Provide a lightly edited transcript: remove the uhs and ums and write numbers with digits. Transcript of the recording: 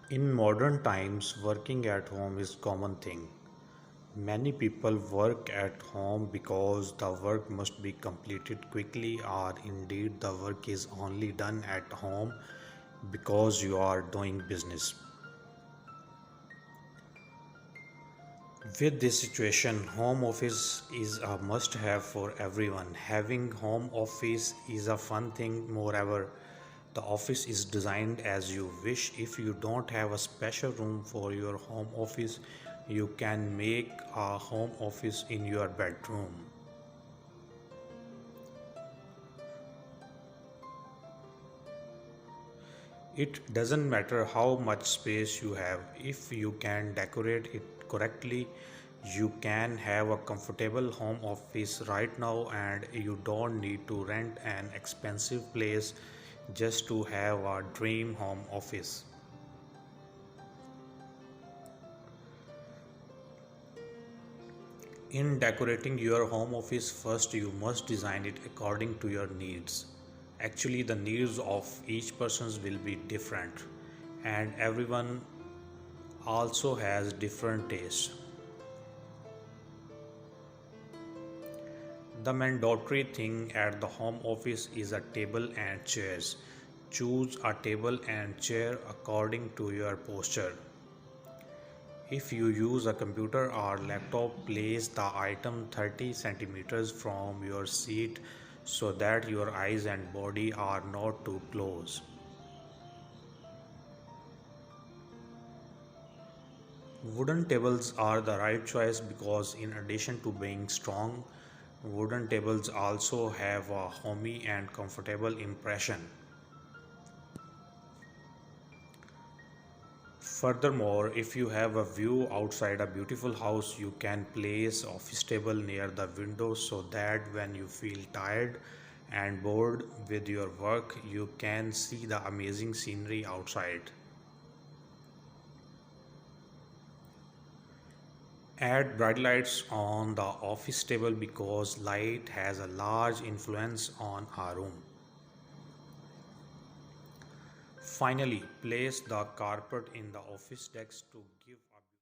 In modern times, working at home is common thing. Many people work at home because the work must be completed quickly, or indeed the work is only done at home because you are doing business. With this situation, home office is a must have for everyone. Having home office is a fun thing. Moreover, the office is designed as you wish. If you don't have a special room for your home office, you can make a home office in your bedroom. It doesn't matter how much space you have, if you can decorate it correctly, you can have a comfortable home office right now, and you don't need to rent an expensive place just to have a dream home office. In decorating your home office, first you must design it according to your needs. Actually, the needs of each person will be different, and everyone also has different tastes. The mandatory thing at the home office is a table and chairs. Choose a table and chair according to your posture. If you use a computer or laptop, place the item 30 centimeters from your seat so that your eyes and body are not too close. Wooden tables are the right choice because, in addition to being strong, wooden tables also have a homey and comfortable impression. Furthermore, if you have a view outside a beautiful house, you can place office table near the window so that when you feel tired and bored with your work, you can see the amazing scenery outside. Add bright lights on the office table because light has a large influence on our room. Finally, place the carpet in the office desk to